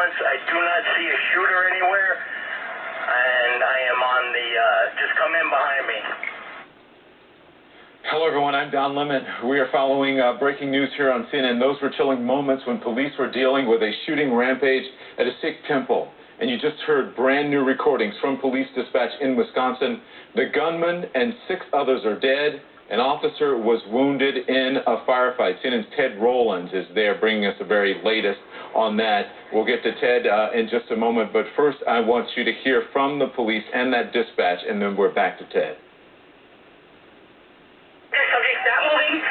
surveillance. I do not see a shooter anywhere, and I am on the, just come in behind me. Hello everyone, I'm Don Lemon. We are following breaking news here on CNN. Those were chilling moments when police were dealing with a shooting rampage at a Sikh temple. And you just heard brand new recordings from police dispatch in Wisconsin. The gunman and 6 others are dead. An officer was wounded in a firefight. CNN's Ted Rowlands is there bringing us the very latest on that. We'll get to Ted in just a moment, but first I want you to hear from the police and that dispatch, and then we're back to Ted. The subject's not moving.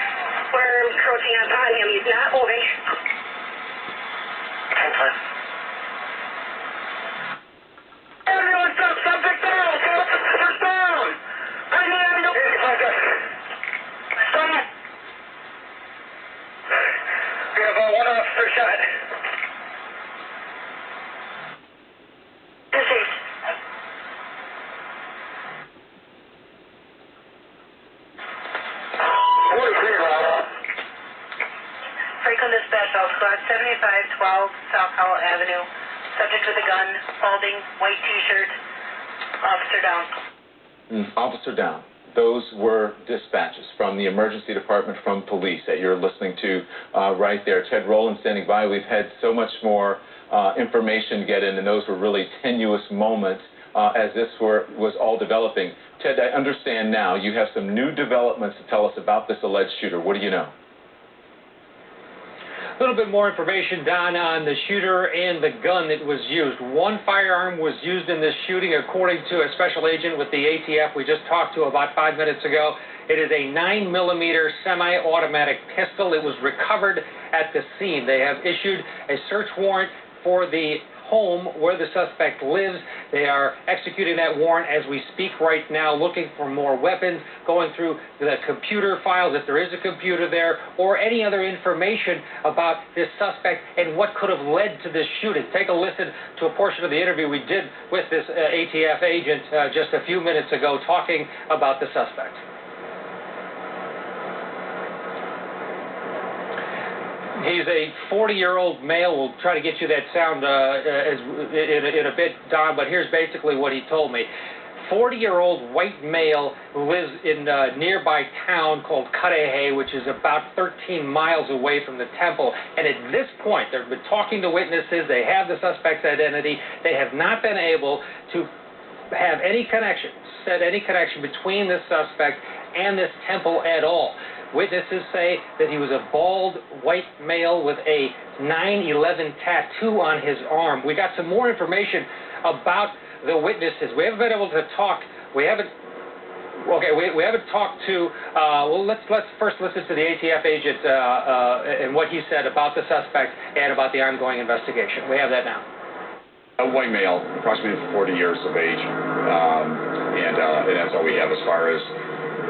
We're encroaching upon him. He's not moving. Everyone stop! Subject down! Officer's down! I need ambulance! Stop! We have one officer shot. Deceased. Franklin Dispatch, Squad 7512 South Howell Avenue. Subject with a gun, holding, white T-shirt. Officer down. Officer down. Those were dispatches from the emergency department from police that you're listening to right there. Ted Rowlands standing by. We've had so much more information get in, and those were really tenuous moments as this was all developing. Ted, I understand now you have some new developments to tell us about this alleged shooter. What do you know? A little bit more information, Don, on the shooter and the gun that was used. One firearm was used in this shooting, according to a special agent with the ATF we just talked to about 5 minutes ago. It is a 9mm semi-automatic pistol. It was recovered at the scene. They have issued a search warrant for the home where the suspect lives. They are executing that warrant as we speak right now, looking for more weapons, going through the computer files, if there is a computer there, or any other information about this suspect and what could have led to this shooting. Take a listen to a portion of the interview we did with this ATF agent just a few minutes ago, talking about the suspect. He's a 40-year-old male. We'll try to get you that sound in a bit, Don, but here's basically what he told me. 40-year-old white male who lives in a nearby town called Cudahy, which is about 13 miles away from the temple. And at this point, they've been talking to witnesses. They have the suspect's identity. They have not been able to have any connection, set any connection between this suspect and this temple at all. Witnesses say that he was a bald white male with a 9/11 tattoo on his arm. We got some more information about the witnesses. We haven't been able to talk. We haven't talked to. Well, let's first listen to the ATF agent and what he said about the suspect and about the ongoing investigation. We have that now. A white male, approximately 40 years of age, and that's all we have as far as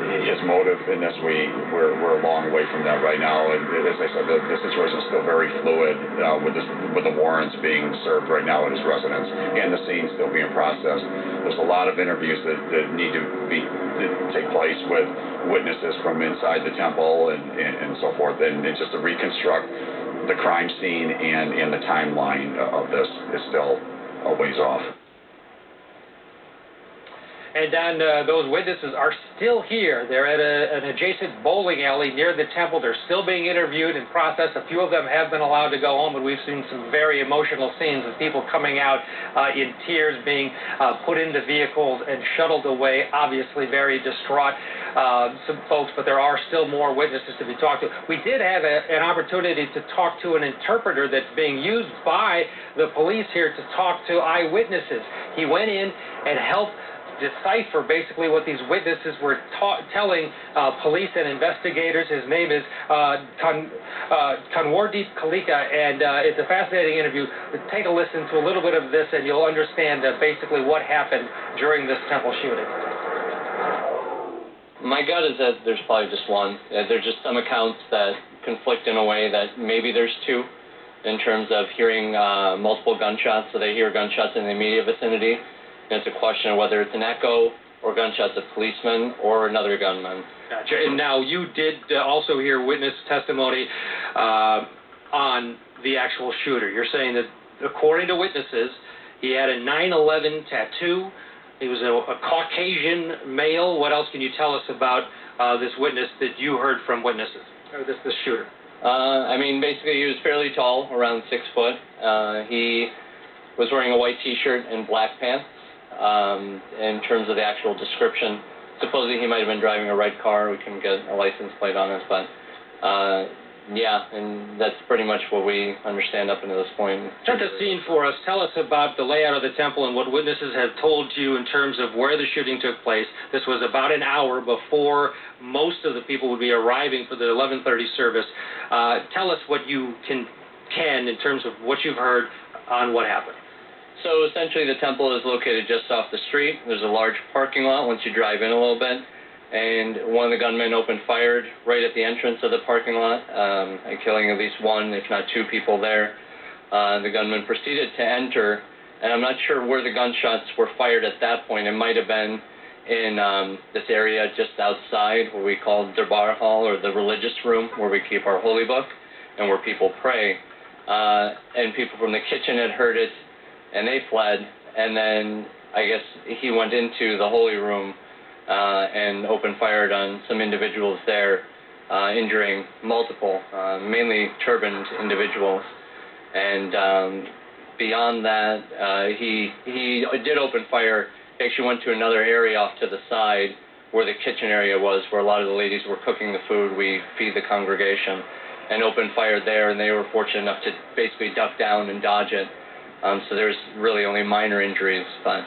his motive, and that's we're a long way from that right now. And as I said, the situation is still very fluid with the warrants being served right now at his residence and the scene still being processed. There's a lot of interviews that need to take place with witnesses from inside the temple and so forth, and just to reconstruct the crime scene and the timeline of this is still a ways off. And Don, those witnesses are still here. They're at an adjacent bowling alley near the temple. They're still being interviewed and processed. A few of them have been allowed to go home, but we've seen some very emotional scenes of people coming out in tears, being put into vehicles and shuttled away, obviously very distraught, some folks, but there are still more witnesses to be talked to. We did have an opportunity to talk to an interpreter that's being used by the police here to talk to eyewitnesses. He went in and helped decipher basically what these witnesses were telling police and investigators. His name is Tanwardeep Kalika, and it's a fascinating interview. Take a listen to a little bit of this and you'll understand basically what happened during this temple shooting. My gut is that there's probably just one. There's just some accounts that conflict in a way that maybe there's two in terms of hearing multiple gunshots, so they hear gunshots in the immediate vicinity. And it's a question of whether it's an echo or gunshots of policemen or another gunman. Gotcha. And now you did also hear witness testimony on the actual shooter. You're saying that according to witnesses, he had a 9/11 tattoo. He was a Caucasian male. What else can you tell us about this witness that you heard from witnesses, or this shooter? I mean, basically, he was fairly tall, around 6 foot. He was wearing a white T-shirt and black pants. In terms of the actual description, supposedly he might have been driving a red car. We couldn't get a license plate on it, but yeah, and that's pretty much what we understand up until this point. Set the scene for us. Tell us about the layout of the temple and what witnesses have told you in terms of where the shooting took place. This was about an hour before most of the people would be arriving for the 11:30 service. Tell us what you can in terms of what you've heard on what happened. So essentially the temple is located just off the street. There's a large parking lot once you drive in a little bit, and one of the gunmen opened fire right at the entrance of the parking lot, killing at least one, if not two people there. The gunman proceeded to enter, and I'm not sure where the gunshots were fired at that point. It might have been in this area just outside, what we call Darbar Hall, or the religious room, where we keep our holy book and where people pray. And people from the kitchen had heard it, and they fled, and then I guess he went into the holy room and opened fire on some individuals there, injuring multiple, mainly turbaned individuals. And beyond that, he did open fire. He actually went to another area off to the side where the kitchen area was, where a lot of the ladies were cooking the food we feed the congregation, and opened fire there, and they were fortunate enough to basically duck down and dodge it. So there's really only minor injuries, but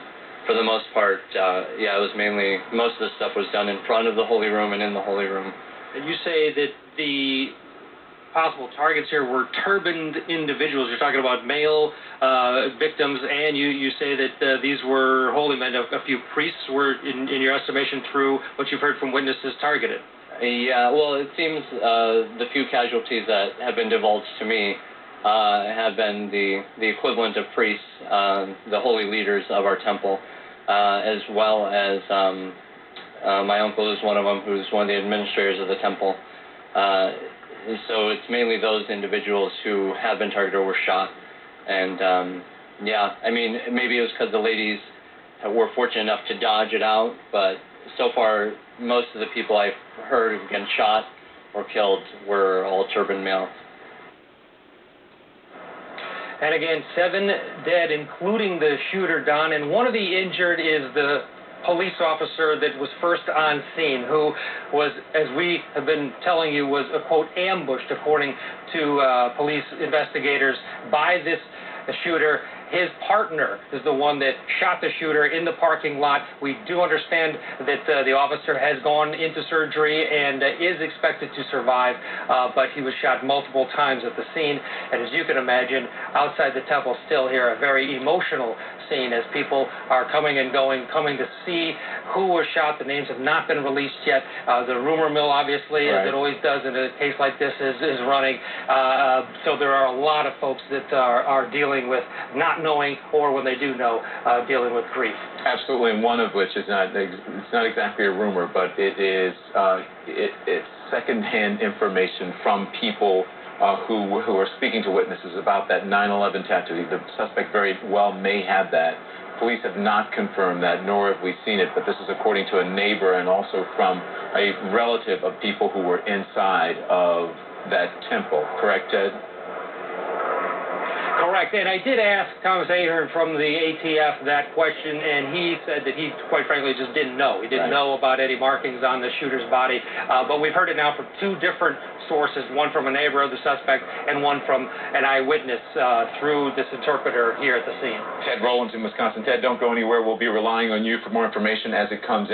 for the most part, yeah, it was mainly, most of the stuff was done in front of the holy room and in the holy room. And you say that the possible targets here were turbaned individuals. You're talking about male victims, and you say that these were holy men. A few priests were, in your estimation, through what you've heard from witnesses, targeted. Yeah, well, it seems the few casualties that have been divulged to me have been the equivalent of priests, the holy leaders of our temple, as well as my uncle is one of them, who's one of the administrators of the temple. So it's mainly those individuals who have been targeted or were shot. And yeah, I mean, maybe it was because the ladies were fortunate enough to dodge it out, but so far, most of the people I've heard who've been shot or killed were all turban males. And again, 7 dead, including the shooter, Don, and one of the injured is the police officer that was first on scene, who was, as we have been telling you, was, quote, ambushed, according to police investigators, by this shooter. His partner is the one that shot the shooter in the parking lot. We do understand that the officer has gone into surgery and is expected to survive, but he was shot multiple times at the scene. And as you can imagine, outside the temple still here, a very emotional scene as people are coming and going, coming to see who was shot. The names have not been released yet. The rumor mill, obviously, as it always does in a case like this, is running. So there are a lot of folks that are dealing with not knowing, or when they do know, dealing with grief. Absolutely, and one of which is it's not exactly a rumor, but it is it's secondhand information from people who are speaking to witnesses about that 9/11 tattoo. The suspect very well may have that. Police have not confirmed that, nor have we seen it, but this is according to a neighbor and also from a relative of people who were inside of that temple. Correct, Ted? Correct, and I did ask Thomas Ahern from the ATF that question, and he said that he, quite frankly, just didn't know. He didn't know about any markings on the shooter's body, but we've heard it now from 2 different sources, one from a neighbor of the suspect and one from an eyewitness through this interpreter here at the scene. Ted Rollins in Wisconsin. Ted, don't go anywhere. We'll be relying on you for more information as it comes in.